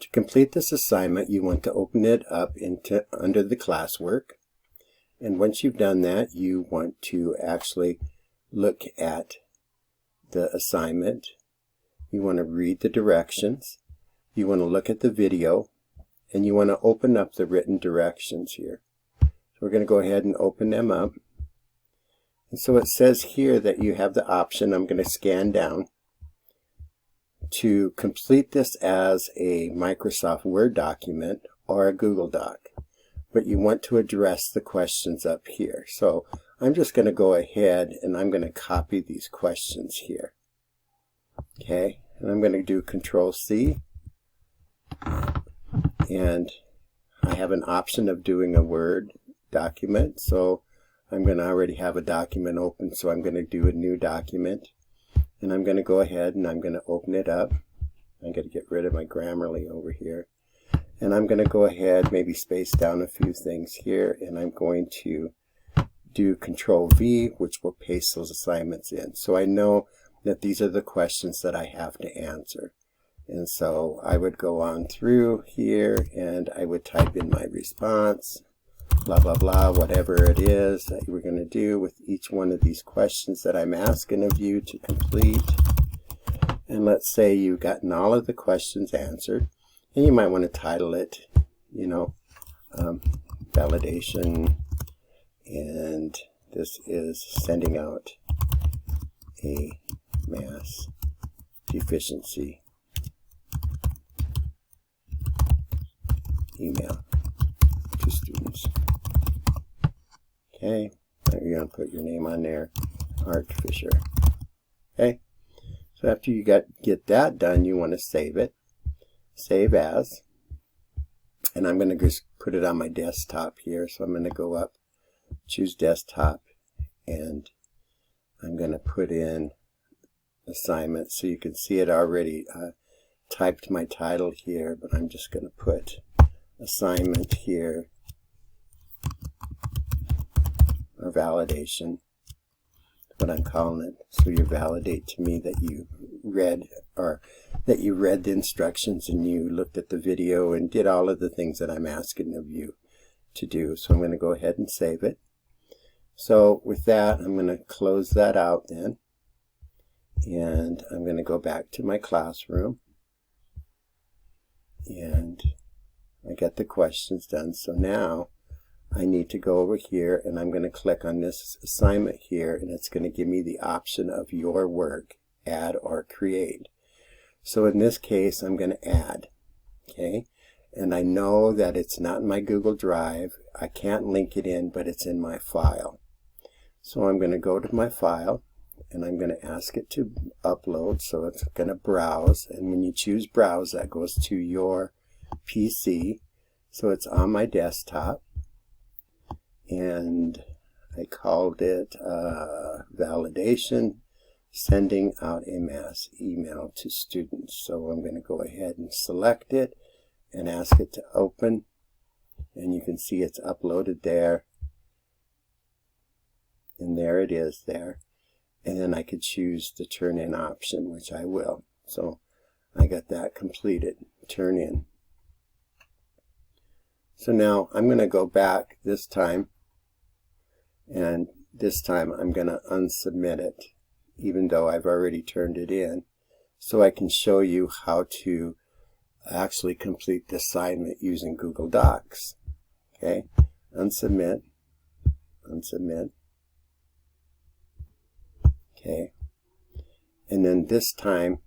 To complete this assignment, you want to open it up under the classwork. And once you've done that, you want to actually look at the assignment. You want to read the directions. You want to look at the video. And you want to open up the written directions here. So we're going to go ahead and open them up. And so it says here that you have the option, I'm going to scan down, to complete this as a Microsoft Word document or a Google Doc. But you want to address the questions up here. So I'm just going to go ahead and I'm going to copy these questions here. Okay, and I'm going to do Control-C. And I have an option of doing a Word document. So I'm going to already have a document open, so I'm going to do a new document. And I'm going to go ahead and I'm going to open it up. I'm going to get rid of my Grammarly over here. And I'm going to go ahead, maybe space down a few things here, and I'm going to do Control-V, which will paste those assignments in. So I know that these are the questions that I have to answer. And so I would go on through here and I would type in my response, blah, blah, blah, whatever it is that we're going to do with each one of these questions that I'm asking of you to complete. And let's say you've gotten all of the questions answered. And you might want to title it, you know, validation, and this is sending out a mass deficiency email to students. Okay, you're going to put your name on there, Art Fisher. Okay, so after you get that done, you want to save it. Save as, and I'm going to just put it on my desktop here. So I'm going to go up, choose desktop, and I'm going to put in assignment. So you can see it already typed my title here, but I'm just going to put assignment here, or validation, what I'm calling it. So you validate to me that you read, or that you read the instructions and you looked at the video and did all of the things that I'm asking of you to do. So I'm going to go ahead and save it. So with that, I'm going to close that out then. And I'm going to go back to my classroom. And I got the questions done. So now I need to go over here and I'm going to click on this assignment here, and it's going to give me the option of your work, add or create. So in this case, I'm going to add, okay? And I know that it's not in my Google Drive. I can't link it in, but it's in my file. So I'm going to go to my file, and I'm going to ask it to upload. So it's going to browse, and when you choose browse, that goes to your PC. So it's on my desktop, and I called it validation, sending out a mass email to students. So I'm going to go ahead and select it and ask it to open, and you can see it's uploaded there, and there it is there. And then I could choose the turn in option, which I will. So I got that completed, turn in. So now I'm going to go back this time, and this time I'm going to unsubmit it, even though I've already turned it in, so I can show you how to actually complete the assignment using Google Docs. Okay, unsubmit, unsubmit. Okay, and then this time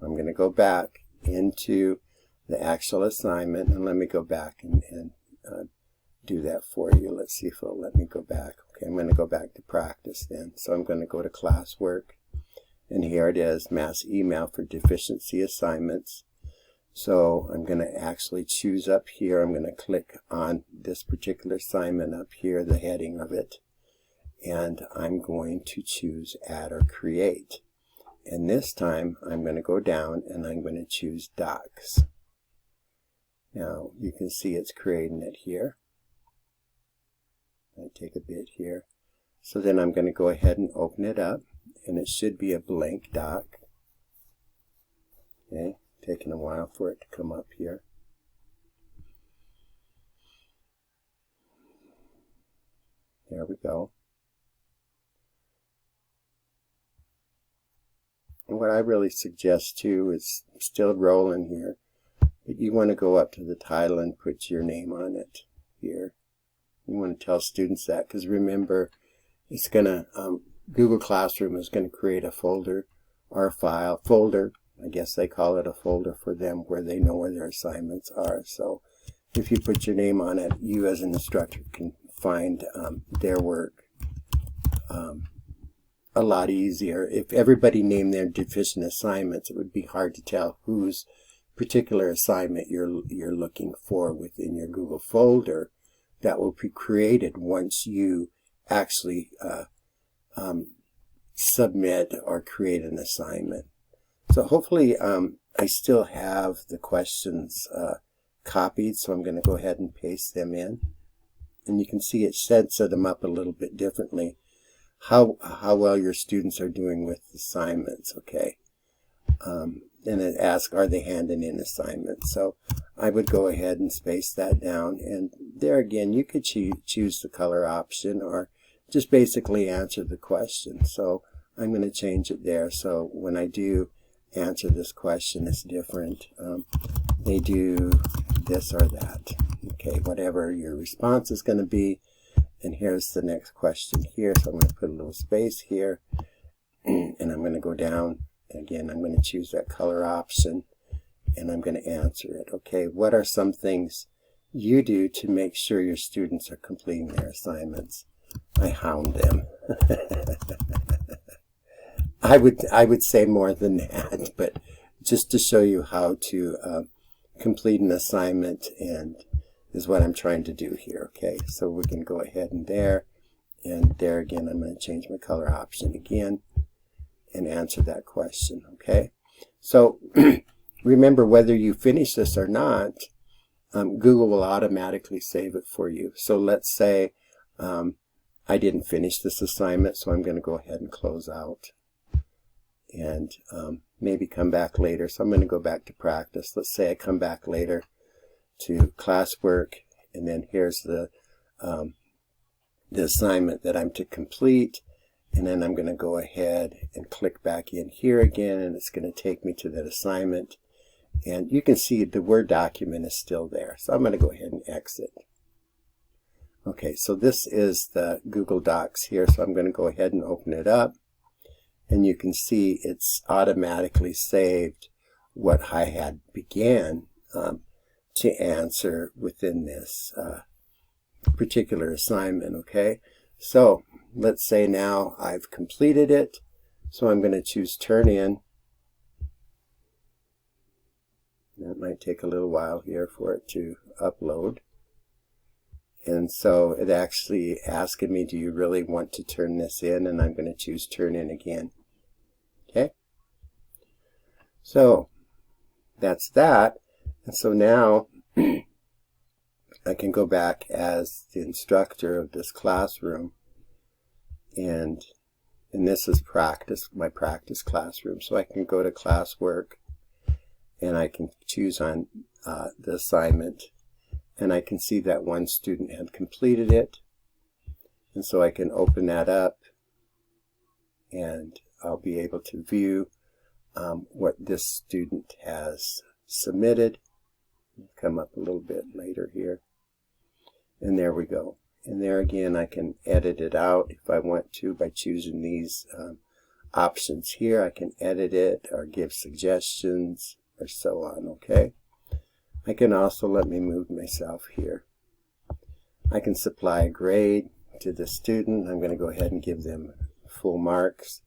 I'm going to go back into the actual assignment, and let me go back and do that for you. Let's see if it'll let me go back. Okay, I'm going to go back to practice then. So I'm going to go to classwork, and here it is, mass email for deficiency assignments. So I'm going to actually choose up here, I'm going to click on this particular assignment up here, the heading of it, and I'm going to choose add or create. And this time I'm going to go down and I'm going to choose docs. Now you can see it's creating it here. I take a bit here. So then I'm going to go ahead and open it up, and it should be a blank doc. Okay, taking a while for it to come up here. so. And what I really suggest too is still rolling here, but you want to go up to the title and put your name on it here. You want to tell students that, because remember, it's going to, Google Classroom is going to create a folder or a folder, I guess they call it a folder for them, where they know where their assignments are. So if you put your name on it, you as an instructor can find their work a lot easier. If everybody named their deficient assignments, it would be hard to tell whose particular assignment you're looking for within your Google folder that will be created once you actually submit or create an assignment. So hopefully I still have the questions copied, so I'm going to go ahead and paste them in. And you can see it sets them up a little bit differently, how well your students are doing with assignments, okay? And it asks, are they handing in assignments? So I would go ahead and space that down. And there again, you could choose the color option or just basically answer the question. So I'm going to change it there. So when I do answer this question, it's different. They do this or that. Okay, whatever your response is going to be. And here's the next question here. So I'm going to put a little space here. And I'm going to go down. Again, I'm going to choose that color option. And I'm going to answer it. Okay, what are some things you do to make sure your students are completing their assignments? I hound them. I would say more than that, but just to show you how to complete an assignment, and is what I'm trying to do here. Okay, so we can go ahead and there again, I'm going to change my color option again and answer that question. Okay, so remember, whether you finish this or not, Google will automatically save it for you. So let's say I didn't finish this assignment, so I'm going to go ahead and close out and maybe come back later. So I'm going to go back to practice. Let's say I come back later to classwork, and then here's the assignment that I'm to complete, and then I'm going to go ahead and click back in here again, and it's going to take me to that assignment. And you can see the Word document is still there. So I'm going to go ahead and exit. Okay, so this is the Google Docs here, so I'm going to go ahead and open it up. And you can see it's automatically saved what I had began to answer within this particular assignment, okay? So let's say now I've completed it. So I'm going to choose Turn In. That might take a little while here for it to upload. And so it actually asking me, do you really want to turn this in? And I'm going to choose Turn In again. Okay. So that's that. And so now I can go back as the instructor of this classroom. And this is practice, my practice classroom. So I can go to classwork and I can choose on the assignment. And I can see that one student had completed it. And so I can open that up and I'll be able to view what this student has submitted. Come up a little bit later here. And there we go. And there again, I can edit it out if I want to by choosing these options here. I can edit it or give suggestions or so on, okay? I can also let me move myself here. I can supply a grade to the student. I'm going to go ahead and give them full marks.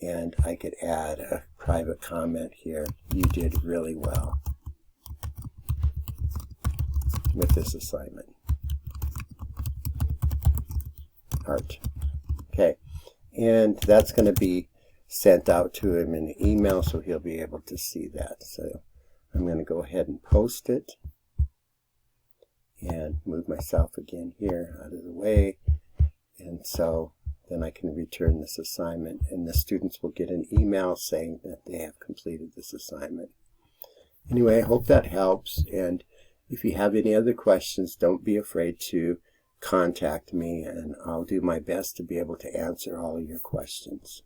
And I could add a private comment here. You did really well with this assignment. Art. Okay. And that's going to be sent out to him in an email, so he'll be able to see that. So I'm going to go ahead and post it and move myself again here out of the way. And so then I can return this assignment, and the students will get an email saying that they have completed this assignment. Anyway, I hope that helps. And if you have any other questions, don't be afraid to contact me, and I'll do my best to be able to answer all of your questions.